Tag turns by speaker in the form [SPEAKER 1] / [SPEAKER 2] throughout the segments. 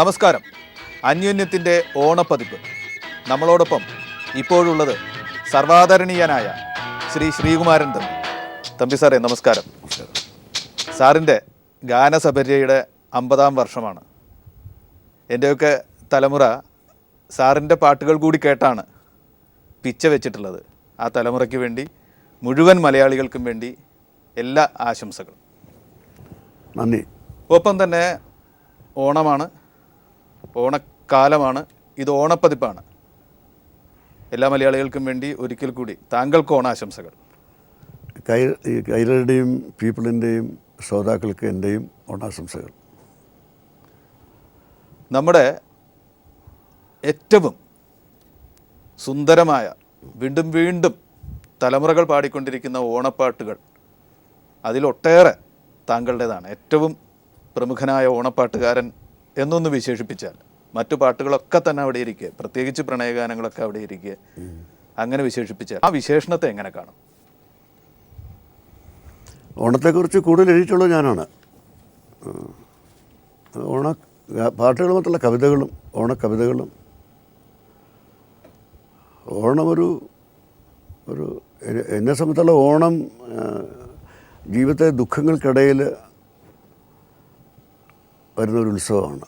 [SPEAKER 1] നമസ്കാരം. അന്യോന്യത്തിൻ്റെ ഓണപ്പതിപ്പ്. നമ്മളോടൊപ്പം ഇപ്പോഴുള്ളത് സർവാദരണീയനായ ശ്രീ ശ്രീകുമാരൻ തമ്പി സാറേ, നമസ്കാരം. സാറിൻ്റെ ഗാനസപര്യയുടെ 50-ാം വർഷമാണ്. എൻ്റെയൊക്കെ തലമുറ സാറിൻ്റെ പാട്ടുകൾ കൂടി കേട്ടാണ് പിച്ച വെച്ചിട്ടുള്ളത്. ആ തലമുറയ്ക്ക് വേണ്ടി, മുഴുവൻ മലയാളികൾക്കും വേണ്ടി എല്ലാ ആശംസകളും.
[SPEAKER 2] നന്ദി.
[SPEAKER 1] ഒപ്പം തന്നെ ഓണമാണ്, ഓണക്കാലമാണ്, ഇത് ഓണപ്പതിപ്പാണ്. എല്ലാ മലയാളികൾക്കും വേണ്ടി ഒരിക്കൽ കൂടി താങ്കൾക്ക് ഓണാശംസകൾ.
[SPEAKER 2] കൈരളിയുടെയും പീപ്പിളിൻ്റെയും ശ്രോതാക്കൾക്ക് എൻ്റെയും ഓണാശംസകൾ.
[SPEAKER 1] നമ്മുടെ ഏറ്റവും സുന്ദരമായ, വീണ്ടും വീണ്ടും തലമുറകൾ പാടിക്കൊണ്ടിരിക്കുന്ന ഓണപ്പാട്ടുകൾ, അതിലൊട്ടേറെ താങ്കളുടേതാണ്. ഏറ്റവും പ്രമുഖനായ ഓണപ്പാട്ടുകാരൻ എന്നൊന്ന് വിശേഷിപ്പിച്ചാൽ മറ്റു പാട്ടുകളൊക്കെ തന്നെ അവിടെ ഇരിക്കുക, പ്രത്യേകിച്ച് പ്രണയഗാനങ്ങളൊക്കെ അവിടെ ഇരിക്കുക. അങ്ങനെ വിശേഷിപ്പിച്ചാൽ ആ വിശേഷണത്തെ എങ്ങനെ കാണും?
[SPEAKER 2] ഓണത്തെക്കുറിച്ച് കൂടുതൽ എഴുതിയിട്ടുള്ളത് ഞാനാണ്. പാട്ടുകൾ മാത്രമല്ല, കവിതകളും, ഓണക്കവിതകളും. ഓണം എന്നെ സംബന്ധിച്ചുള്ള ഓണം ജീവിതത്തെ ദുഃഖങ്ങൾക്കിടയിൽ വരുന്നൊരു ഉത്സവമാണ്.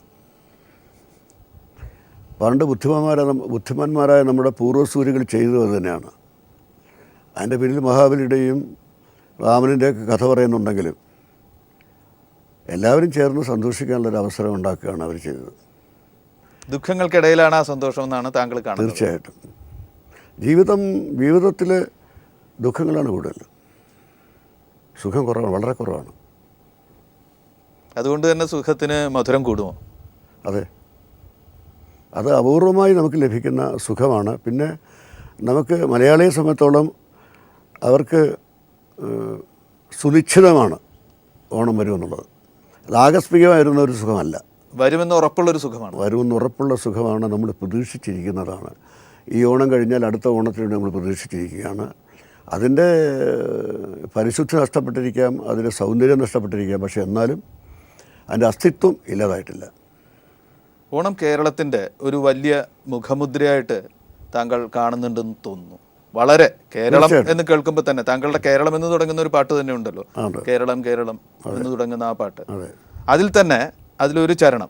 [SPEAKER 2] പണ്ട് ബുദ്ധിമാന്മാരായ നമ്മുടെ പൂർവ്വസൂരികൾ ചെയ്തത് അത് തന്നെയാണ്. അതിൻ്റെ പിന്നിൽ മഹാബലിയുടെയും രാമനിൻ്റെയൊക്കെ കഥ പറയുന്നുണ്ടെങ്കിലും എല്ലാവരും ചേർന്ന് സന്തോഷിക്കാനുള്ളൊരു അവസരം ഉണ്ടാക്കുകയാണ് അവർ ചെയ്തത്.
[SPEAKER 1] ദുഃഖങ്ങൾക്കിടയിലാണ് ആ സന്തോഷം എന്നാണ് താങ്കൾ കാണുന്നത്?
[SPEAKER 2] തീർച്ചയായിട്ടും. ജീവിതത്തിൽ ദുഃഖങ്ങളാണ് കൂടുതൽ, സുഖം കുറവാണ്, വളരെ കുറവാണ്.
[SPEAKER 1] അതുകൊണ്ട് തന്നെ സുഖത്തിന് മധുരം കൂടുമോ?
[SPEAKER 2] അതെ, അത് അപൂർവമായി നമുക്ക് ലഭിക്കുന്ന സുഖമാണ്. പിന്നെ നമുക്ക് മലയാളിയെ സംബന്ധിച്ചോളം അവർക്ക് സുനിശ്ചിതമാണ് ഓണം വരുമെന്നുള്ളത്. അത് ആകസ്മികമായിരുന്ന ഒരു സുഖമല്ല,
[SPEAKER 1] വരുമെന്ന് ഉറപ്പുള്ളൊരു സുഖമാണ്.
[SPEAKER 2] വരുമെന്ന് ഉറപ്പുള്ള സുഖമാണ്. നമ്മൾ പ്രതീക്ഷിച്ചിരിക്കുന്നതാണ്. ഈ ഓണം കഴിഞ്ഞാൽ അടുത്ത ഓണത്തിന് നമ്മൾ പ്രതീക്ഷിച്ചിരിക്കുകയാണ്. അതിൻ്റെ പരിശുദ്ധി നഷ്ടപ്പെട്ടിരിക്കാം, അതിൻ്റെ സൗന്ദര്യം നഷ്ടപ്പെട്ടിരിക്കാം, പക്ഷെ എന്നാലും അതിൻ്റെ അസ്തിത്വം ഇല്ലാതായിട്ടില്ല.
[SPEAKER 1] ഓണം കേരളത്തിൻ്റെ ഒരു വലിയ മുഖമുദ്രയായിട്ട് താങ്കൾ കാണുന്നുണ്ടെന്ന് തോന്നുന്നു. വളരെ കേരളം എന്ന് കേൾക്കുമ്പോൾ തന്നെ താങ്കളുടെ കേരളം എന്ന് തുടങ്ങുന്ന ഒരു പാട്ട് തന്നെ ഉണ്ടല്ലോ, കേരളം കേരളം എന്ന് തുടങ്ങുന്ന ആ പാട്ട്. അതിൽ തന്നെ അതിലൊരു ചരണം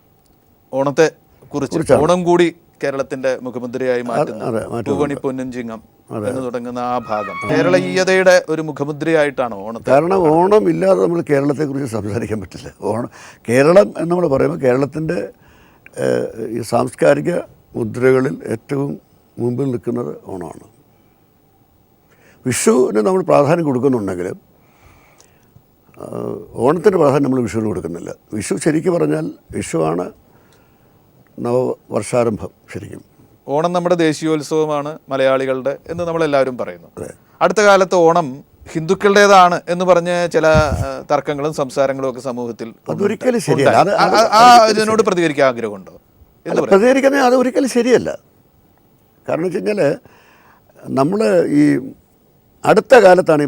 [SPEAKER 1] ഓണത്തെ കുറിച്ച്, ഓണം കൂടി കേരളത്തിന്റെ മുഖമുദ്രയായി മാറ്റുന്ന പൂവണി പൊന്നും ചിങ്ങം എന്ന് തുടങ്ങുന്ന ആ ഭാഗം കേരളീയതയുടെ ഒരു മുഖമുദ്രയായിട്ടാണ് ഓണത്തെ.
[SPEAKER 2] കാരണം ഓണം ഇല്ലാതെ നമ്മൾ കേരളത്തെക്കുറിച്ച് സംസാരിക്കാൻ പറ്റില്ല. കേരളം എന്ന് നമ്മൾ പറയുമ്പോൾ കേരളത്തിൻ്റെ ഈ സാംസ്കാരിക മുദ്രകളിൽ ഏറ്റവും മുമ്പിൽ നിൽക്കുന്നത് ഓണമാണ്. വിഷുവിന് നമ്മൾ പ്രാധാന്യം കൊടുക്കുന്നുണ്ടെങ്കിലും ഓണത്തിൻ്റെ പ്രാധാന്യം നമ്മൾ വിഷുവിന് കൊടുക്കുന്നില്ല. വിഷു ശരിക്കും പറഞ്ഞാൽ വിഷുവാണ് നവവർഷാരംഭം. ശരിക്കും
[SPEAKER 1] ഓണം നമ്മുടെ ദേശീയോത്സവമാണ് മലയാളികളുടെ എന്ന് നമ്മളെല്ലാവരും പറയുന്നു. അടുത്ത കാലത്ത് ഓണം ഹിന്ദുക്കളുടേതാണ് എന്ന് പറഞ്ഞ് ചില തർക്കങ്ങളും സംസാരങ്ങളും ഒക്കെ സമൂഹത്തിൽ.
[SPEAKER 2] അതൊരിക്കലും ശരിയല്ല.
[SPEAKER 1] ഇതിനോട് പ്രതികരിക്കാൻ ആഗ്രഹമുണ്ടോ?
[SPEAKER 2] പ്രതികരിക്കുന്നത് അത് ഒരിക്കലും ശരിയല്ല. കാരണം വെച്ച് കഴിഞ്ഞാൽ നമ്മൾ ഈ അടുത്ത കാലത്താണ്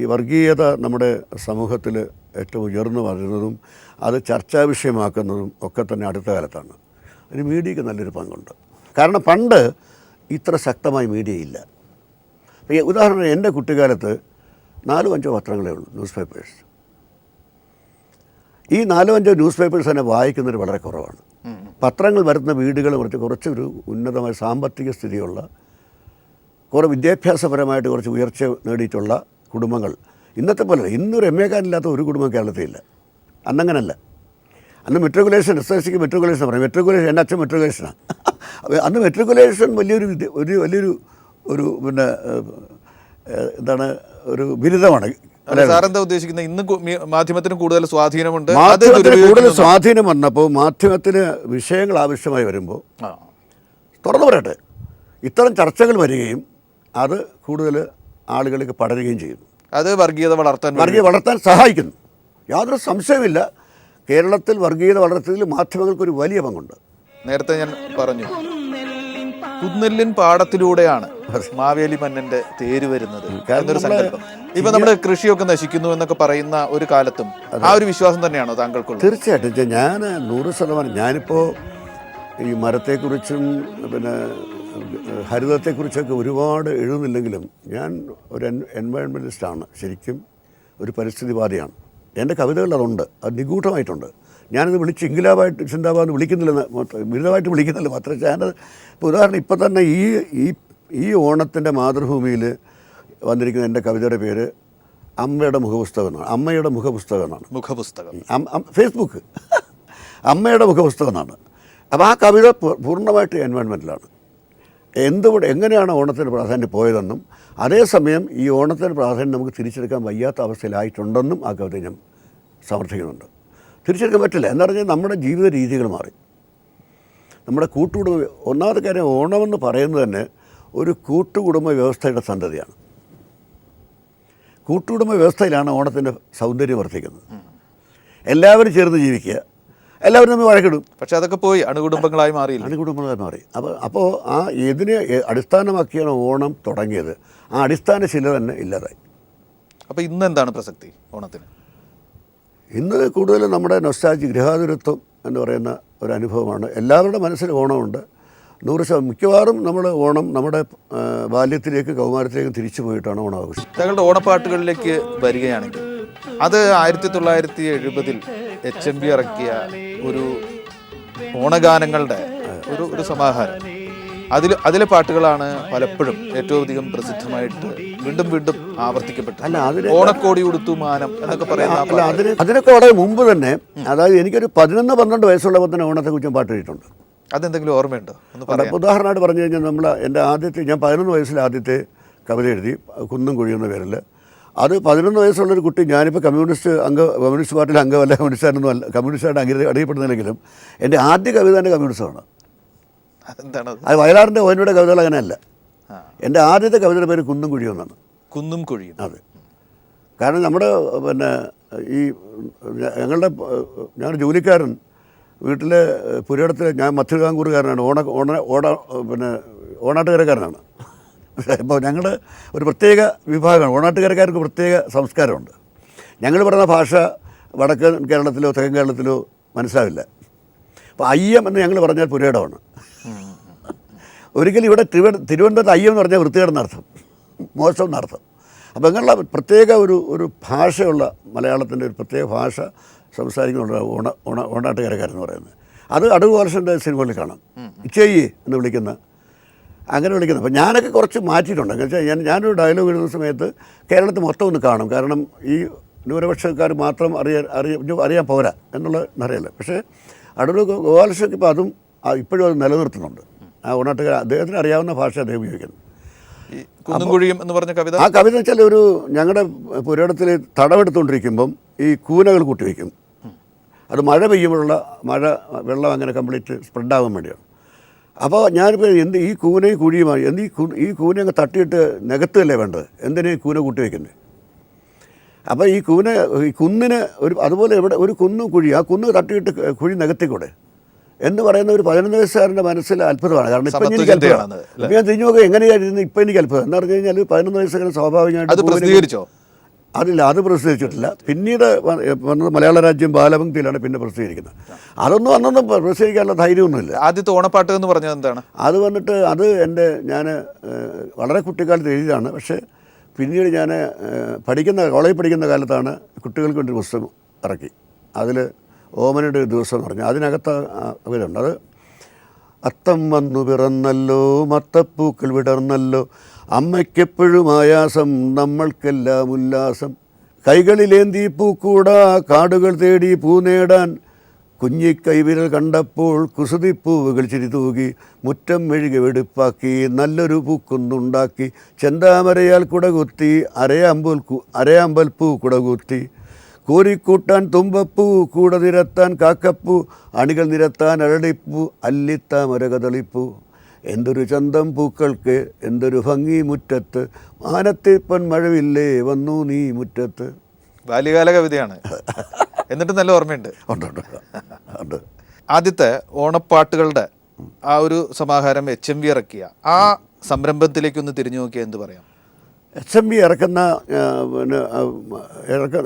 [SPEAKER 2] ഈ വർഗീയത നമ്മുടെ സമൂഹത്തിൽ ഏറ്റവും ഉയർന്നു വരുന്നതും അത് ചർച്ചാ വിഷയമാക്കുന്നതും ഒക്കെ തന്നെ അടുത്ത കാലത്താണ്. അതിന് മീഡിയയ്ക്ക് നല്ലൊരു പങ്കുണ്ട്. കാരണം പണ്ട് ഇത്ര ശക്തമായി മീഡിയ ഇല്ല. ഉദാഹരണം, എൻ്റെ കുട്ടിക്കാലത്ത് 4-5 പത്രങ്ങളേ ഉള്ളൂ, ന്യൂസ് പേപ്പേഴ്സ്. ഈ 4-5 ന്യൂസ് പേപ്പേഴ്സ് തന്നെ വായിക്കുന്നവർ വളരെ കുറവാണ്. പത്രങ്ങൾ വരുന്ന വീടുകൾ കുറച്ചൊരു ഉന്നതമായ സാമ്പത്തിക സ്ഥിതിയുള്ള, കുറേ വിദ്യാഭ്യാസപരമായിട്ട് കുറച്ച് ഉയർച്ച നേടിയിട്ടുള്ള കുടുംബങ്ങൾ ഇന്നത്തെ പോലെ. ഇന്നൊരു MA കാരനില്ലാത്ത ഒരു കുടുംബം കേരളത്തിലില്ല. അന്നങ്ങനല്ല. അന്ന് മെട്രിക്കുലേഷൻ, SSLCക്ക് മെട്രിക്കുലേഷൻ പറയും. മെട്രിക്കുലേഷൻ, എൻ്റെ അച്ഛൻ മെട്രിക്കുലേഷനാണ്. അന്ന് മെട്രിക്കുലേഷൻ വലിയൊരു പിന്നെ എന്താണ്, ഒരു ബിരുദമാണ്.
[SPEAKER 1] സാറെന്താ ഉദ്ദേശിക്കുന്നത്? ഇന്ന് മാധ്യമത്തിന് കൂടുതൽ സ്വാധീനമുണ്ട്.
[SPEAKER 2] കൂടുതൽ സ്വാധീനം വന്നപ്പോൾ മാധ്യമത്തിന് വിഷയങ്ങൾ ആവശ്യമായി വരുമ്പോൾ തുറന്നു പറയട്ടെ, ഇത്തരം ചർച്ചകൾ വരികയും അത് കൂടുതൽ ആളുകളിലേക്ക് പടരുകയും ചെയ്യുന്നു.
[SPEAKER 1] അത് വർഗീയത
[SPEAKER 2] വളർത്താൻ സഹായിക്കുന്നു. യാതൊരു സംശയമില്ല. കേരളത്തിൽ വർഗീയത വളർത്തുന്നതിൽ മാധ്യമങ്ങൾക്കൊരു വലിയ പങ്കുണ്ട്.
[SPEAKER 1] നേരത്തെ ഞാൻ പറഞ്ഞു, കുന്നെല്ലിൻ പാടത്തിലൂടെയാണ് മാവേലി മന്നന്റെ തേര് വരുന്നത് എന്നൊരു സങ്കല്പം. ഇപ്പൊ നമ്മുടെ കൃഷിയൊക്കെ നശിക്കുന്നു എന്നൊക്കെ പറയുന്ന ഒരു കാലത്തും ആ ഒരു വിശ്വാസം തന്നെയാണോ താങ്കൾക്കുള്ളത്?
[SPEAKER 2] തീർച്ചയായിട്ടും. ഞാൻ 100% ഞാനിപ്പോൾ ഈ മരത്തെക്കുറിച്ചും പിന്നെ ഹരിതത്തെക്കുറിച്ചൊക്കെ ഒരുപാട് എഴുതുന്നില്ലെങ്കിലും ഞാൻ ഒരു എൻവയോൺമെൻറ്റലിസ്റ്റാണ്, ശരിക്കും ഒരു പരിസ്ഥിതിവാദിയാണ്. എൻ്റെ കവിതകളിൽ അതുണ്ട്, അത് നിഗൂഢമായിട്ടുണ്ട്. ഞാനത് വിളിച്ച് ഇംഗിലാബായിട്ട് ചിന്താബാന്ന് വിളിക്കുന്നില്ല, ബിരുദമായിട്ട് വിളിക്കുന്നില്ല മാത്രമേ. ഞാനത് ഇപ്പോൾ ഉദാഹരണം ഇപ്പം തന്നെ ഈ ഓണത്തിൻ്റെ മാതൃഭൂമിയിൽ വന്നിരിക്കുന്ന എൻ്റെ കവിതയുടെ പേര് അമ്മയുടെ മുഖപുസ്തകം എന്നാണ്. അമ്മയുടെ മുഖപുസ്തകം എന്നാണ്.
[SPEAKER 1] മുഖപുസ്തകം
[SPEAKER 2] ഫേസ്ബുക്ക് അമ്മയുടെ മുഖപുസ്തകം എന്നാണ്. അപ്പോൾ ആ കവിത പൂർണ്ണമായിട്ട് എൻവയോൺമെൻറ്റിലാണ്. എങ്ങനെയാണ് ഓണത്തിന് പ്രാധാന്യം പോയതെന്നും അതേസമയം ഈ ഓണത്തിന് പ്രാധാന്യം നമുക്ക് തിരിച്ചെടുക്കാൻ വയ്യാത്ത അവസ്ഥയിലായിട്ടുണ്ടെന്നും ആ കവിത ഞാൻ സമർത്ഥിക്കുന്നുണ്ട്. തിരിച്ചെടുക്കാൻ പറ്റില്ല എന്ന് പറഞ്ഞാൽ നമ്മുടെ ജീവിത രീതികൾ മാറി. നമ്മുടെ കൂട്ടുകുടുംബ, ഒന്നാമത്തെ കാര്യം ഓണമെന്ന് പറയുന്നത് തന്നെ ഒരു കൂട്ടുകുടുംബ വ്യവസ്ഥയുടെ സന്തതിയാണ്. കൂട്ടുകുടുംബ വ്യവസ്ഥയിലാണ് ഓണത്തിൻ്റെ സൗന്ദര്യം വർദ്ധിക്കുന്നത്. എല്ലാവരും ചേർന്ന് ജീവിക്കുക, എല്ലാവരും തമ്മിൽ വഴക്കിടും.
[SPEAKER 1] പക്ഷെ അതൊക്കെ പോയി അണുകുടുംബങ്ങളായി മാറിയില്ല.
[SPEAKER 2] അണുകുടുംബങ്ങളായി മാറി. അപ്പോൾ ആ ഇതിനെ അടിസ്ഥാനമാക്കിയാണ് ഓണം തുടങ്ങിയത്. ആ അടിസ്ഥാന ശില തന്നെ ഇല്ലാതായി.
[SPEAKER 1] അപ്പോൾ ഇന്ന് എന്താണ് പ്രസക്തി ഓണത്തിന്?
[SPEAKER 2] ഇന്ന് കൂടുതൽ നമ്മുടെ നൊസ്റ്റാൾജി, ഗൃഹാതുരത്വം എന്ന് പറയുന്ന ഒരു അനുഭവമാണ്. എല്ലാവരുടെ മനസ്സിൽ ഓണമുണ്ട്. 100%. മിക്കവാറും നമ്മൾ ഓണം നമ്മുടെ ബാല്യത്തിലേക്ക് കൗമാരത്തിലേക്ക് തിരിച്ചു പോയിട്ടാണ് ഓണം ആഘോഷിക്കുന്നത്.
[SPEAKER 1] താങ്കളുടെ ഓണപ്പാട്ടുകളിലേക്ക് വരികയാണെങ്കിൽ അത് 1970 HMV ഇറക്കിയ ഒരു ഓണഗാനങ്ങളുടെ ഒരു സമാഹാരം. അതിലെ പാട്ടുകളാണ് പലപ്പോഴും ഏറ്റവും അധികം പ്രസിദ്ധമായിട്ട് വീണ്ടും വീണ്ടും ആവർത്തിക്കപ്പെട്ടത്. ഓണക്കോടി ഉടുത്തു മാനം എന്നൊക്കെ പറയുന്ന
[SPEAKER 2] അതിനൊക്കെ വളരെ മുമ്പ് തന്നെ, അതായത് എനിക്കൊരു 11-12 വയസ്സുള്ളപ്പോൾ തന്നെ ഓണത്തെക്കുറിച്ച് പാട്ട് എഴുതിയിട്ടുണ്ട്.
[SPEAKER 1] അതെന്തെങ്കിലും ഓർമ്മയുണ്ടോ?
[SPEAKER 2] ഉദാഹരണമായിട്ട് പറഞ്ഞു കഴിഞ്ഞാൽ ഞാൻ 11 വയസ്സിൽ ആദ്യത്തെ കവിത എഴുതി, കുന്നും കുഴിയുന്ന പേരിൽ. അത് 11 വയസ്സുള്ളൊരു കുട്ടി, ഞാനിപ്പോൾ കമ്മ്യൂണിസ്റ്റ് പാർട്ടിയിൽ അംഗമല്ല, കമ്മ്യൂണിസ്റ്റായിട്ട് അറിയപ്പെടുന്നില്ലെങ്കിലും എൻ്റെ ആദ്യ കവിത തന്നെ കമ്മ്യൂണിസമാണ്. അത് വയലാറിൻ്റെ ഓനയുടെ കവിതകൾ അങ്ങനെയല്ല. എൻ്റെ ആദ്യത്തെ കവിതയുടെ പേര് കുന്നും കുഴിയും എന്നാണ്.
[SPEAKER 1] കുന്നും കുഴിയും.
[SPEAKER 2] അതെ. കാരണം നമ്മുടെ ഞങ്ങളുടെ ജോലിക്കാരൻ വീട്ടിലെ പുരയിടത്തിൽ, ഞാൻ മധ്യകാങ്കൂറുകാരനാണ്, ഓണാട്ടുകരക്കാരനാണ്. അപ്പോൾ ഞങ്ങളുടെ ഒരു പ്രത്യേക വിഭാഗമാണ്. ഓണാട്ടുകരക്കാർക്ക് പ്രത്യേക സംസ്കാരമുണ്ട്. ഞങ്ങൾ പറയുന്ന ഭാഷ വടക്കൻ കേരളത്തിലോ തെക്കൻ കേരളത്തിലോ മനസ്സിലാവില്ല. അപ്പോൾ അയ്യം എന്ന് ഞങ്ങൾ പറഞ്ഞാൽ പുരയിടമാണ്. ഒരിക്കലും ഇവിടെ തിരുവനന്തപുരത്ത് അയ്യം എന്ന് പറഞ്ഞാൽ വൃത്തികേടെന്നർത്ഥം, മോശം എന്നർത്ഥം. അപ്പോൾ ഇങ്ങനെയുള്ള പ്രത്യേക ഒരു ഭാഷയുള്ള മലയാളത്തിൻ്റെ ഒരു പ്രത്യേക ഭാഷ സംസാരിക്കുന്നുള്ള ഓണാട്ടുകരക്കാരെന്ന് പറയുന്നത്. അത് അടൂർ ബാലകൃഷ്ണൻ്റെ സിനിമകളിൽ കാണാം. ഇച്ചയ്യേ എന്ന് വിളിക്കുന്ന, അങ്ങനെ വിളിക്കുന്നത്. അപ്പോൾ ഞാനൊക്കെ കുറച്ച് മാറ്റിയിട്ടുണ്ട്. എന്ന് വെച്ചാൽ ഞാനൊരു ഡയലോഗ് എഴുതുന്ന സമയത്ത് കേരളത്തിൽ മൊത്തം ഒന്ന് കാണും. കാരണം ഈ ന്യൂനപക്ഷക്കാർ മാത്രം അറിയാൻ പോരാ അറിയില്ല. പക്ഷേ അടൂർ ഗോപാലകൃഷ്ണക്ക് ഇപ്പോൾ അതും ഇപ്പോഴും അത് നിലനിർത്തുന്നുണ്ട്. ആ ഓണാട്ടുകാർ അദ്ദേഹത്തിന് അറിയാവുന്ന ഭാഷ അദ്ദേഹം ഉപയോഗിക്കുന്നത്.
[SPEAKER 1] എന്ന് പറഞ്ഞ കവിത,
[SPEAKER 2] ആ കവിത വെച്ചാൽ ഞങ്ങളുടെ പുരയിടത്തിൽ തടവെടുത്തുകൊണ്ടിരിക്കുമ്പം ഈ കൂനകൾ കൂട്ടിവെക്കും. അത് മഴ പെയ്യുമ്പോഴുള്ള വെള്ളം അങ്ങനെ കംപ്ലീറ്റ് സ്പ്രെഡാകാൻ വേണ്ടിയാണ്. അപ്പോൾ ഞാനിപ്പോൾ ഈ കൂനയും കുഴിയുമായി ഈ കൂന അങ്ങ് തട്ടിയിട്ട് നികത്തുകയല്ലേ വേണ്ടത്, എന്തിനാ ഈ കൂന കൂട്ടിവെക്കുന്നത്? അപ്പോൾ ഈ കുന്നിന് അതുപോലെ ഇവിടെ ഒരു കുന്നും കുഴി, ആ കുന്ന് തട്ടിയിട്ട് കുഴി നികത്തിക്കൂടെ എന്ന് പറയുന്ന ഒരു 11 വയസ്സുകാരൻ്റെ മനസ്സിൽ അത്ഭുതമാണ്. കാരണം ഇപ്പം എനിക്ക് അത്ഭുതമാണ്. ഇപ്പം ഞാൻ തിരിഞ്ഞു നോക്കുക എങ്ങനെയായിരുന്നു ഇപ്പം എനിക്ക് അത്ഭുതം എന്ന് പറഞ്ഞു കഴിഞ്ഞാൽ 11 വയസ്സുകാരൻ സ്വാഭാവികമായിട്ട് അതില്ല, അത് പ്രസിദ്ധീകരിച്ചിട്ടില്ല. പിന്നീട് വന്നത് മലയാള രാജ്യം ബാലപംക്തിയിലാണ് പിന്നെ പ്രസിദ്ധീകരിക്കുന്നത്. അതൊന്നും പ്രസിദ്ധീകരിക്കാനുള്ള ധൈര്യമൊന്നുമില്ല.
[SPEAKER 1] ആദ്യത്തെ ഓണപ്പാട്ട് എന്ന് പറഞ്ഞത് എന്താണ്?
[SPEAKER 2] അത് വന്നിട്ട് ഞാൻ വളരെ കുട്ടിക്കാലത്ത് എഴുതിയതാണ്. പക്ഷേ പിന്നീട് ഞാൻ കോളേജിൽ പഠിക്കുന്ന കാലത്താണ് കുട്ടികൾക്ക് വേണ്ടി പുസ്തകം ഇറക്കി. അതിൽ ഓമനയുടെ ഒരു ദിവസം എന്ന് പറഞ്ഞാൽ അതിനകത്ത് കവിതയുണ്ട്. അത് അത്തം വന്നു പിറന്നല്ലോ, മത്തപ്പൂക്കൾ വിടർന്നല്ലോ, അമ്മയ്ക്കെപ്പോഴും ആയാസം, നമ്മൾക്കെല്ലാം ഉല്ലാസം, കൈകളിലേന്തി പൂക്കൂടാ, കാടുകൾ തേടി പൂ നേടാൻ, കുഞ്ഞിക്കൈവിരൽ കണ്ടപ്പോൾ കുസൃതിപ്പൂവുകൾ ചിരിതൂകി, മുറ്റം മെഴുകി വെടുപ്പാക്കി, നല്ലൊരു പൂക്കുന്നുണ്ടാക്കി, ചെന്താമരയാൽ കുടകുത്തി, അരയാമ്പൽ പൂ കുടകുത്തി, കോരിക്കൂട്ടാൻ തുമ്പപ്പൂ, കൂട നിരത്താൻ കാക്കപ്പൂ, അണികൾ നിരത്താൻ അരളിപ്പൂ, അല്ലിത്താമര കദളിപ്പൂ, എന്തൊരു ചന്തം പൂക്കൾക്ക്, എന്തൊരു ഭംഗി മുറ്റത്ത്, മാനത്തെ പൊന്മഴവില്ലേ വന്നു നീ മുറ്റത്ത്.
[SPEAKER 1] ബാല്യകാല കവിതയാണ്, എന്നിട്ട് നല്ല ഓർമ്മയുണ്ട്.
[SPEAKER 2] ഉണ്ട്.
[SPEAKER 1] ആദ്യത്തെ ഓണപ്പാട്ടുകളുടെ ആ ഒരു സമാഹാരം HMV ഇറക്കിയ ആ സംരംഭത്തിലേക്കൊന്ന് തിരിഞ്ഞു നോക്കിയാൽ എന്ത് പറയാം?
[SPEAKER 2] SMV ഇറക്കുന്ന പിന്നെ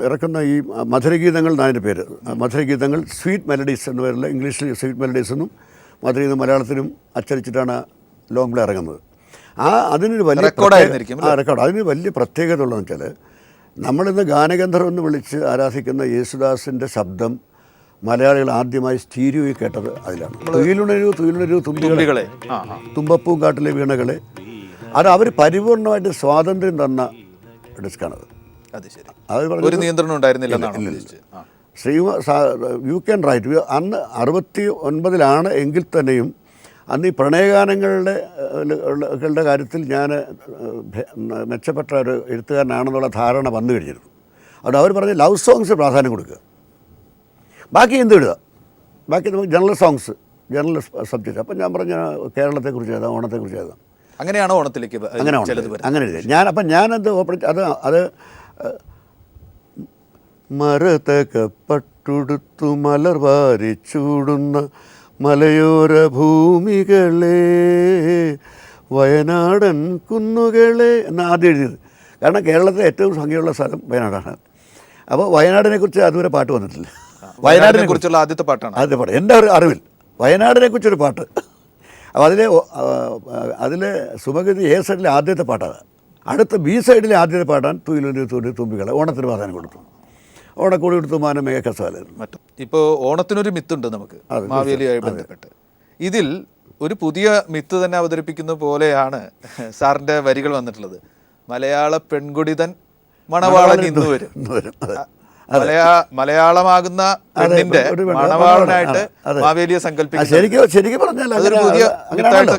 [SPEAKER 2] ഇറക്കുന്ന ഈ മധുരഗീതങ്ങൾ എന്നതിൻ്റെ പേര്, മധുരഗീതങ്ങൾ സ്വീറ്റ് മെലഡീസ് എന്ന പേരിൽ ഇംഗ്ലീഷിൽ സ്വീറ്റ് മെലഡീസ് എന്നും മധുരഗീതം മലയാളത്തിലും അച്ചടിച്ചിട്ടാണ് ലോങ് പ്ലേ ഇറങ്ങുന്നത്. അതിനൊരു വലിയ റെക്കോർഡ്. അതിന് വലിയ പ്രത്യേകത ഉള്ളതെന്ന് വെച്ചാൽ, നമ്മളിന്ന് ഗാനഗന്ധർവ്വം എന്ന് വിളിച്ച് ആരാധിക്കുന്ന യേശുദാസിൻ്റെ ശബ്ദം മലയാളികൾ ആദ്യമായി സ്റ്റീരിയോയിൽ കേട്ടത് അതിലാണ്. തുയിലുണരൂ തുമ്പികളെ, തുമ്പപ്പൂം കാട്ടിലെ വീണകളെ. അത് അവർ പരിപൂർണമായിട്ട് സ്വാതന്ത്ര്യം തന്ന ഡിസ്കാണത്.
[SPEAKER 1] ഒരു നിയന്ത്രണം ഉണ്ടായിരുന്നില്ല.
[SPEAKER 2] You can write. അന്ന് 69 എങ്കിൽ തന്നെയും അന്ന് ഈ പ്രണയഗാനങ്ങളുടെ കാര്യത്തിൽ ഞാൻ മെച്ചപ്പെട്ട ഒരു എഴുത്തുകാരനാണെന്നുള്ള ധാരണ വന്നു കഴിഞ്ഞിരുന്നു. അതുകൊണ്ട് അവർ പറഞ്ഞ് ലവ് സോങ്സ് പ്രാധാന്യം കൊടുക്കുക, ബാക്കി എന്ത് എഴുതുക, ബാക്കി നമുക്ക് ജനറൽ സോങ്സ്, ജനറൽ സബ്ജക്റ്റ്. അപ്പം ഞാൻ പറഞ്ഞ കേരളത്തെക്കുറിച്ച് എഴുതാം, ഓണത്തെക്കുറിച്ച് എഴുതാം.
[SPEAKER 1] അങ്ങനെയാണ് ഓണത്തിലേക്ക്
[SPEAKER 2] അങ്ങനെ എഴുതി ഞാനത് അത് മരതകപ്പട്ടുടുത്തു മലർ വാരി ചൂടുന്ന മലയോര ഭൂമികളെ വയനാടൻ കുന്നുകളെ എന്ന് ആദ്യം എഴുതിയത്. കാരണം കേരളത്തിലെ ഏറ്റവും ഭംഗിയുള്ള സ്ഥലം വയനാടാണ്. അപ്പോൾ വയനാടിനെ കുറിച്ച് അതുവരെ പാട്ട് വന്നിട്ടില്ല.
[SPEAKER 1] വയനാടിനെ കുറിച്ചുള്ള ആദ്യത്തെ പാട്ടാണ്.
[SPEAKER 2] ആദ്യത്തെ പാട്ട് എൻ്റെ അറിവിൽ വയനാടിനെ കുറിച്ചൊരു പാട്ട്. അപ്പോൾ അതിലെ സുമഗതി A സൈഡിലെ ആദ്യത്തെ പാട്ടാണ്. അടുത്ത B സൈഡിലെ ആദ്യത്തെ പാട്ടാണ് തുയിലുണരൂ തുമ്പികളെ. ഓണത്തിന് പ്രാധാന്യം കൊടുത്തു. ഓണക്കൂടി കൊടുത്തു മാനം മേഘക്കസാലായിരുന്നു.
[SPEAKER 1] ഇപ്പോൾ ഓണത്തിനൊരു മിത്തുണ്ട് നമുക്ക് മാവേലിയുമായി ബന്ധപ്പെട്ട്. ഇതിൽ ഒരു പുതിയ മിത്ത് തന്നെ അവതരിപ്പിക്കുന്ന പോലെയാണ് സാറിൻ്റെ വരികൾ വന്നിട്ടുള്ളത്. മലയാള പെൺകുടിതൻ മണവാളൻ ഇന്ന് വരും. മലയാളമാകുന്ന പെണ്ണിന്റെ മണവാളനായിട്ട് മാവേലിയെ സങ്കല്പിക്കുന്നത്
[SPEAKER 2] ശരിക്കും പറഞ്ഞാൽ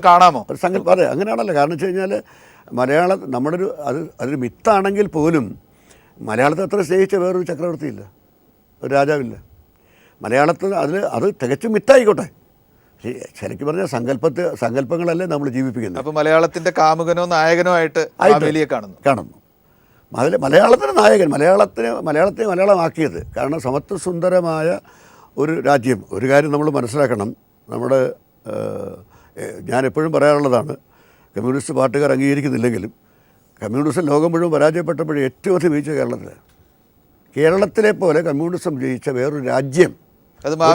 [SPEAKER 1] കാണാമോ?
[SPEAKER 2] സങ്കല്പം അതെ, അങ്ങനെയാണല്ലോ. കാരണം വെച്ച് കഴിഞ്ഞാൽ മലയാളം നമ്മുടെ അതൊരു മിത്താണെങ്കിൽ പോലും മലയാളത്തെ അത്ര സ്നേഹിച്ച വേറൊരു ചക്രവർത്തിയില്ല, ഒരു രാജാവില്ല. മലയാളത്തിൽ അത് തികച്ചും മിത്തായിക്കോട്ടെ. ശരിക്കും പറഞ്ഞാൽ സങ്കല്പങ്ങളല്ലേ നമ്മൾ ജീവിപ്പിക്കുന്നത്.
[SPEAKER 1] അപ്പോൾ മലയാളത്തിൻ്റെ കാമുകനോ നായകനോ ആയിട്ട് മാവേലിയെ കാണുന്നു.
[SPEAKER 2] മലയാളത്തിന് നായകൻ, മലയാളത്തെ മലയാളമാക്കിയത്. കാരണം സമത്വസുന്ദരമായ ഒരു രാജ്യം. ഒരു കാര്യം നമ്മൾ മനസ്സിലാക്കണം, നമ്മുടെ ഞാൻ എപ്പോഴും പറയാറുള്ളതാണ്, കമ്മ്യൂണിസ്റ്റ് പാർട്ടിക്കാർ അംഗീകരിക്കുന്നില്ലെങ്കിലും കമ്മ്യൂണിസം ലോകം മുഴുവൻ പരാജയപ്പെട്ടപ്പോഴും ഏറ്റവും അധികം ജയിച്ച കേരളത്തിലാണ്. കേരളത്തിലെ പോലെ കമ്മ്യൂണിസം ജയിച്ച വേറൊരു രാജ്യം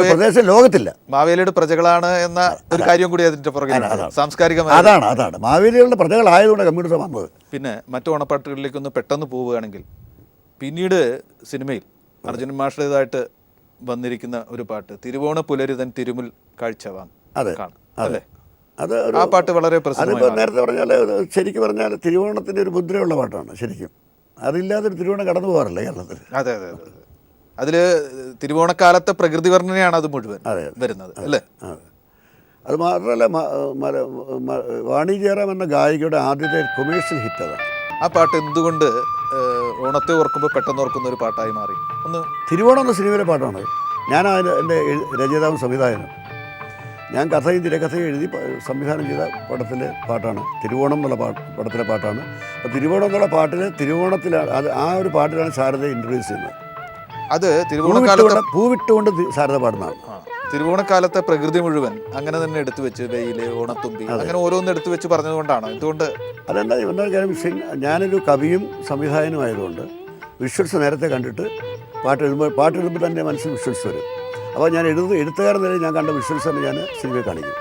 [SPEAKER 2] പ്രദേശം ലോകത്തില്ല.
[SPEAKER 1] മാവേലിയുടെ പ്രജകളാണ് എന്ന ഒരു കാര്യം കൂടി അതിന്റെ പുറകെ സാംസ്കാരികമായി
[SPEAKER 2] അതാണ് മാവേലികളുടെ പ്രജകളായതുകൊണ്ട് കമ്മ്യൂണിസം വന്നത്.
[SPEAKER 1] പിന്നെ മറ്റു ഓണപ്പാട്ടുകളിലേക്കൊന്ന് പെട്ടെന്ന് പോവുകയാണെങ്കിൽ, പിന്നീട് സിനിമയിൽ അർജുനൻ മാഷുടേതായിട്ട് വന്നിരിക്കുന്ന ഒരു പാട്ട് തിരുവോണ പുലരിതൻ തിരുമുൽ കാഴ്ചവാം.
[SPEAKER 2] അതെ,
[SPEAKER 1] ആ പാട്ട് വളരെ പ്രസിദ്ധമായി.
[SPEAKER 2] നേരത്തെ പറഞ്ഞാൽ ശരിക്കും പറഞ്ഞാൽ തിരുവോണത്തിൻ്റെ ഒരു മുദ്രയുള്ള പാട്ടാണ്. ശരിക്കും അതില്ലാതൊരു തിരുവോണം കടന്നു പോകാറില്ല കേരളത്തിൽ.
[SPEAKER 1] അതെ. അതിൽ തിരുവോണക്കാലത്തെ പ്രകൃതി വർണ്ണനയാണ് അത് മുഴുവൻ വരുന്നത് അല്ലേ?
[SPEAKER 2] അത് മാത്രമല്ല, വാണി ജയറാം എന്ന ഗായികയുടെ ആദ്യത്തെ കൊമേഴ്ഷ്യൽ ഹിറ്റ് അതാണ്.
[SPEAKER 1] ആ പാട്ട് എന്തുകൊണ്ട് ഓണത്തെ ഓർക്കുമ്പോൾ പെട്ടെന്ന് ഓർക്കുന്ന ഒരു പാട്ടായി മാറി?
[SPEAKER 2] തിരുവോണം എന്ന സിനിമയിലെ പാട്ടാണ്. ഞാൻ എൻ്റെ രചയിതാവും സംവിധായകനും. ഞാൻ കഥയും തിരക്കഥയും എഴുതി സംവിധാനം ചെയ്ത പടത്തിലെ പാട്ടാണ്. തിരുവോണം എന്നുള്ള പടത്തിലെ പാട്ടാണ്. അപ്പോൾ തിരുവോണം എന്നുള്ള പാട്ടിൽ തിരുവോണത്തിലാണ് ആ ഒരു പാട്ടിലാണ് ശാരദ ഇൻട്രൊഡ്യൂസ് ചെയ്യുന്നത്.
[SPEAKER 1] അത് തിരുവോണക്കാലത്ത്
[SPEAKER 2] പൂവിട്ടുകൊണ്ട് ശാരദ പാടുന്നതാണ്.
[SPEAKER 1] തിരുവോണക്കാലത്തെ പ്രകൃതി മുഴുവൻ അങ്ങനെ തന്നെ എടുത്തു വെച്ച് വെയില്, ഓണത്തുമ്പി, അങ്ങനെ ഓരോന്ന് എടുത്തു വെച്ച് പറഞ്ഞതുകൊണ്ടാണ്. എന്തുകൊണ്ട്
[SPEAKER 2] അതെന്താ കാര്യം, ഞാനൊരു കവിയും സംവിധായകനുമായതുകൊണ്ട് വിഷ്വൽസ് നേരത്തെ കണ്ടിട്ട് പാട്ടെഴുതുമ്പോൾ തന്നെ മനസ്സിൽ വിഷ്വൽസ് വരും. അപ്പോൾ ഞാൻ എഴുത്തുകാരൻ നിലയിൽ ഞാൻ കണ്ട വിഷ്വൽസ് തന്നെ ഞാൻ സിനിമയിൽ കാണിക്കും.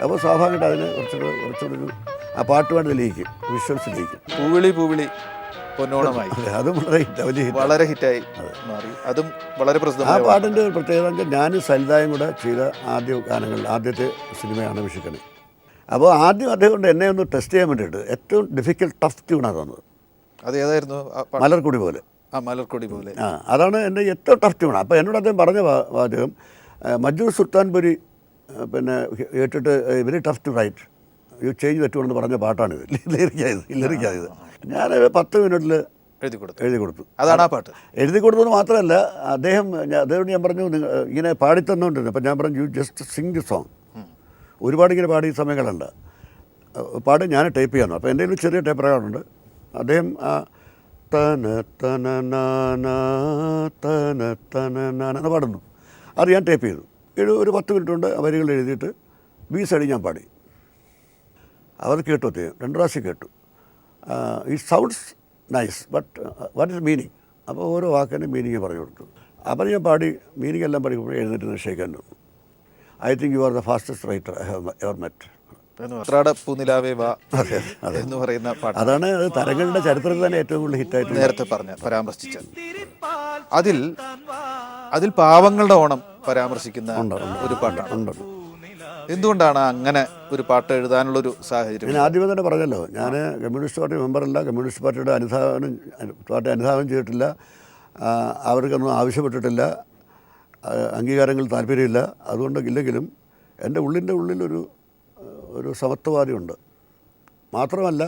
[SPEAKER 2] അപ്പോൾ സ്വാഭാവികമായിട്ട് അതിന് കുറച്ചുകൂടി ആ പാട്ടുമായിട്ട് ലയിക്കും, വിഷ്വൽസ് ലയിക്കും.
[SPEAKER 1] പൂവിളി പൊന്നോണമായി
[SPEAKER 2] അതും
[SPEAKER 1] വളരെ ഹിറ്റായി മാറി. അതും വളരെ പ്രസിദ്ധമായ.
[SPEAKER 2] ആ പാട്ടിൻ്റെ ഒരു പ്രത്യേകത വെച്ചാൽ ഞാനും സലിതായും കൂടെ ചെയ്ത ആദ്യത്തെ സിനിമയാണ് വിഷുക്കണി. അപ്പോൾ ആദ്യം അദ്ദേഹം കൊണ്ട് എന്നെ ഒന്ന് ടെസ്റ്റ് ചെയ്യാൻ വേണ്ടിയിട്ട് ഏറ്റവും ഡിഫിക്കൽട്ട് ടഫ് ട്യൂണാണ് തന്നത്.
[SPEAKER 1] അതേതായിരുന്നു?
[SPEAKER 2] മലർക്കൊടി പോലെ. അതാണ് എൻ്റെ ഏറ്റവും ടഫ് ട്യൂൺ. അപ്പോൾ എന്നോട് അദ്ദേഹം പറഞ്ഞ വാചകം, മജൂർ സുൽത്താൻപുരി പിന്നെ കേട്ടിട്ട് very tough to write, you change പറ്റുമെന്ന് പറഞ്ഞ പാട്ടാണിത്. ലിറിക്കായത് ഞാൻ 10 മിനിറ്റിൽ എഴുതി കൊടുത്തു.
[SPEAKER 1] അതാണ് ആ പാട്ട്.
[SPEAKER 2] എഴുതി കൊടുത്തത് മാത്രമല്ല, അദ്ദേഹത്തോട് ഞാൻ പറഞ്ഞു, ഇങ്ങനെ പാടിത്തന്നുകൊണ്ടിരുന്നു. അപ്പം ഞാൻ പറഞ്ഞു, you just Singh the song. ഒരുപാട് ഇങ്ങനെ പാടിയ സമയങ്ങളുണ്ട്, പാടി ഞാൻ ടൈപ്പ് ചെയ്യാന്നു. അപ്പോൾ എൻ്റെ ഒരു ചെറിയ ടൈപ്പ് റെക്കോർഡുണ്ട്. അദ്ദേഹം തന തന എന്ന് പാടുന്നു. അത് ഞാൻ ടൈപ്പ് ചെയ്തു. ഒരു 10 മിനിറ്റ് കൊണ്ട് വരികൾ എഴുതിയിട്ട് B സൈഡിൽ ഞാൻ പാടി. അവർ കേട്ടു, 2 പ്രാവശ്യം കേട്ടു. It sounds nice but what is meaning. അപ്പോൾ ഓരോ വാക്കിൻ്റെ മീനിങ് പറഞ്ഞു കൊടുത്തു. അപ്പോൾ ഞാൻ പാടി മീനിങ് എല്ലാം പഠിക്കുമ്പോൾ എഴുന്നേറ്റ് നിശ്ചയിക്കാൻ തോന്നുന്നു. I think you are the fastest writer I have ever met.
[SPEAKER 1] പൂനിലാവേ വാ എന്ന് പറയുന്ന പാട്ട്,
[SPEAKER 2] അതാണ് തരങ്ങളുടെ ചരിത്രത്തിൽ തന്നെ ഏറ്റവും കൂടുതൽ ഹിറ്റായിട്ട്
[SPEAKER 1] നേരത്തെ പരാമർശിച്ചത്. അതിൽ പാവങ്ങളുടെ ഓണം പരാമർശിക്കുന്ന ഒരു പാട്ടാണ്. എന്തുകൊണ്ടാണ് അങ്ങനെ ഒരു പാട്ട് എഴുതാനുള്ളൊരു സാഹചര്യം?
[SPEAKER 2] ഞാൻ ആദ്യമേ തന്നെ പറഞ്ഞല്ലോ, ഞാൻ കമ്മ്യൂണിസ്റ്റ് പാർട്ടി മെമ്പറല്ല, കമ്മ്യൂണിസ്റ്റ് പാർട്ടി അനുധാവനം ചെയ്തിട്ടില്ല, അവർക്കൊന്നും ആവശ്യപ്പെട്ടിട്ടില്ല, അംഗീകാരങ്ങൾ താല്പര്യമില്ല. അതുകൊണ്ടില്ലെങ്കിലും എൻ്റെ ഉള്ളിലൊരു സമത്വവാദിയുണ്ട്. മാത്രമല്ല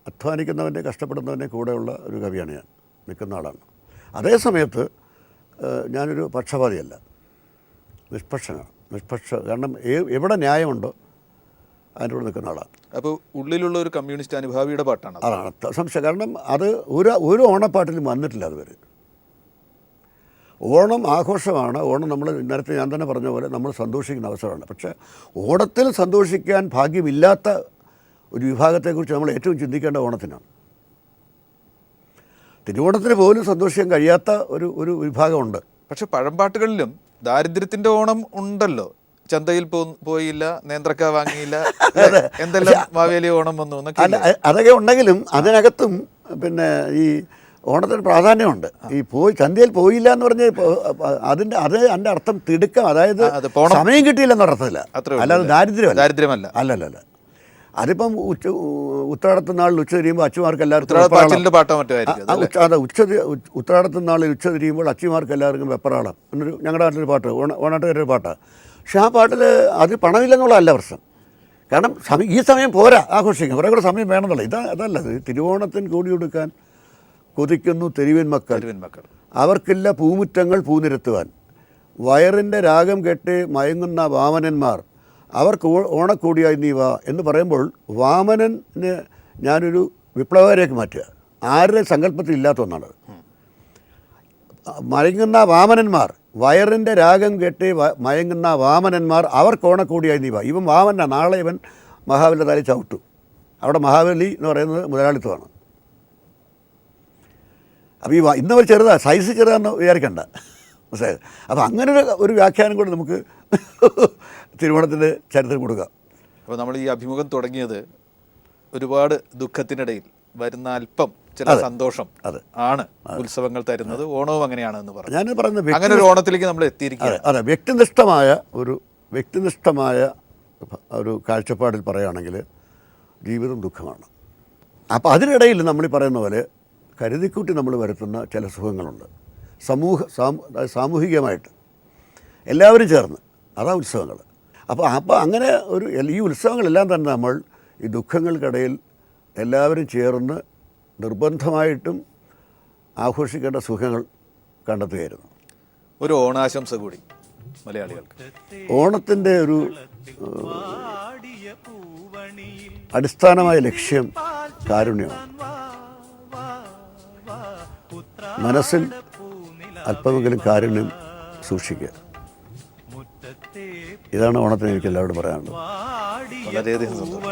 [SPEAKER 2] അധ്വാനിക്കുന്നവൻ്റെ കഷ്ടപ്പെടുന്നവൻ്റെ കൂടെയുള്ള ഒരു കവിയാണ് ഞാൻ, നിൽക്കുന്ന ആളാണ്. അതേ സമയത്ത് ഞാനൊരു പക്ഷപാതിയല്ല, നിഷ്പക്ഷനാണ്. കാരണം എവിടെ ന്യായമുണ്ടോ അതിൻ്റെ കൂടെ നിൽക്കുന്ന ആളാണ്.
[SPEAKER 1] അപ്പോൾ ഉള്ളിലുള്ള ഒരു കമ്മ്യൂണിസ്റ്റ് അനുഭാവിയുടെ പാട്ടാണ്
[SPEAKER 2] അതാണ് സംശയം. കാരണം അത് ഒരു ഓണപ്പാട്ടിലും വന്നിട്ടില്ല അതുവരെ. ഓണം ആഘോഷമാണ്. ഓണം നമ്മൾ നേരത്തെ ഞാൻ തന്നെ പറഞ്ഞ പോലെ നമ്മൾ സന്തോഷിക്കുന്ന അവസരമാണ്. പക്ഷേ ഓണത്തിൽ സന്തോഷിക്കാൻ ഭാഗ്യമില്ലാത്ത ഒരു വിഭാഗത്തെക്കുറിച്ച് നമ്മൾ ഏറ്റവും ചിന്തിക്കേണ്ട ഓണത്തിനാണ്. തിരുവോണത്തിന് പോലും സന്തോഷിക്കാൻ കഴിയാത്ത ഒരു വിഭാഗമുണ്ട്.
[SPEAKER 1] പക്ഷെ പഴംപാട്ടുകളിലും ദാരിദ്ര്യത്തിൻ്റെ ഓണം ഉണ്ടല്ലോ. ചന്തയിൽ പോയില്ല, നേന്ത്രക്ക വാങ്ങിയില്ല, എന്തെല്ലാം മാവേലി ഓണം വന്നു എന്നൊക്കെ.
[SPEAKER 2] അതൊക്കെ ഉണ്ടെങ്കിലും അതിനകത്തും പിന്നെ ഈ ഓണത്തിന് പ്രാധാന്യമുണ്ട്. ഈ ചന്തയിൽ പോയില്ല എന്ന് പറഞ്ഞാൽ അതിൻ്റെ അർത്ഥം തിടുക്കം, അതായത് സമയം കിട്ടിയില്ലെന്ന് അർത്ഥമില്ല, അല്ലാതെ ദാരിദ്ര്യമല്ല. അല്ലല്ല. അതിപ്പം ഉത്രാടത്ത് നാളിൽ ഉച്ച തിരിയുമ്പോൾ അച്ഛമാർക്ക് എല്ലാവർക്കും ഉത്രാടത്ത് നാളിൽ ഉച്ച തിരിയുമ്പോൾ അച്ഛമാർക്ക് എല്ലാവർക്കും വെപ്പറാളം എന്നൊരു ഞങ്ങളുടെ നാട്ടിലൊരു പാട്ട്, ഓണാട്ടുകാരുടെ പാട്ടാണ്. പക്ഷെ ആ പാട്ടിൽ അത് പണമില്ലെന്നുള്ളതല്ല പ്രശ്നം. കാരണം ഈ സമയം പോരാ ആഘോഷിക്കാൻ, കുറേ കൂടെ സമയം വേണമെന്നുള്ള അതല്ല. തിരുവോണത്തിന് കൂടിയെടുക്കാൻ കൊതിക്കുന്നു തെരുവിൻ മക്കൾ, അവർക്കില്ല പൂമുറ്റങ്ങൾ പൂനിരത്തുവാൻ, വയറിൻ്റെ രാഗം കെട്ട് മയങ്ങുന്ന വാമനന്മാർ, അവർക്ക് ഓണക്കൂടിയായി നീ വാ എന്ന് പറയുമ്പോൾ വാമനന് ഞാനൊരു വിപ്ലവകാരിയാക്കി മാറ്റുക. ആരുടെ സങ്കല്പത്തിൽ ഇല്ലാത്ത ഒന്നാണ്. മയങ്ങുന്ന വാമനന്മാർ, വയറിൻ്റെ രാഗം കെട്ട് മയങ്ങുന്ന വാമനന്മാർ, അവർക്ക് ഓണക്കൂടിയായി നീ വാ. ഇവൻ വാമന, നാളെ ഇവൻ മഹാബലിയുടെ തലയിൽ ചവിട്ടു. അവിടെ മഹാബലി എന്ന് പറയുന്നത് മുതലാളിത്തമാണ്. അപ്പോൾ ഇന്നവർ ചെറുതാണ്, സൈസ് ചെറുതാണെന്ന് വിചാരിക്കണ്ട, മനസ്സിലായത്. അപ്പോൾ അങ്ങനെ ഒരു വ്യാഖ്യാനം കൂടെ നമുക്ക് തിരുവോണത്തിൻ്റെ ചരിത്രം കൊടുക്കാം.
[SPEAKER 1] അപ്പോൾ നമ്മൾ ഈ അഭിമുഖം തുടങ്ങിയത് ഒരുപാട് ദുഃഖത്തിനിടയിൽ വരുന്ന അല്പം ചില സന്തോഷം ആണ് ഉത്സവങ്ങൾ തരുന്നത്, ഓണവും അങ്ങനെയാണ് എന്ന് പറഞ്ഞു.
[SPEAKER 2] ഞാൻ പറയുന്നത്
[SPEAKER 1] അങ്ങനെ ഒരു ഓണത്തിലേക്ക് നമ്മൾ എത്തിയിരിക്കുക.
[SPEAKER 2] അതെ, വ്യക്തിനിഷ്ഠമായ ഒരു കാഴ്ചപ്പാടിൽ പറയുകയാണെങ്കിൽ ജീവിതം ദുഃഖമാണ്. അപ്പോൾ അതിനിടയിൽ നമ്മൾ ഈ പറയുന്ന പോലെ കരുതിക്കൂട്ടി നമ്മൾ വരുത്തുന്ന ചില സുഖങ്ങളുണ്ട്, സാമൂഹികമായിട്ട് എല്ലാവരും ചേർന്ന്, അതാ ഉത്സവങ്ങൾ. അപ്പോൾ അങ്ങനെ ഈ ഉത്സവങ്ങളെല്ലാം തന്നെ നമ്മൾ ഈ ദുഃഖങ്ങൾക്കിടയിൽ എല്ലാവരും ചേർന്ന് നിർബന്ധമായിട്ടും ആഘോഷിക്കേണ്ട സുഖങ്ങൾ കണ്ടെത്തുകയായിരുന്നു.
[SPEAKER 1] ഒരു ഓണാശംസ കൂടി മലയാളികൾക്ക്.
[SPEAKER 2] ഓണത്തിൻ്റെ ഒരു അടിസ്ഥാനമായ ലക്ഷ്യം കാരുണ്യമാണ്. മനസ്സിൽ അല്പമെങ്കിലും കാരുണ്യം സൂക്ഷിക്കുക. ഇതാണ് ഓണത്തിന് എനിക്ക് എല്ലാവരോടും പറയാനുള്ളത്.
[SPEAKER 1] വളരെയധികം സന്തോഷം.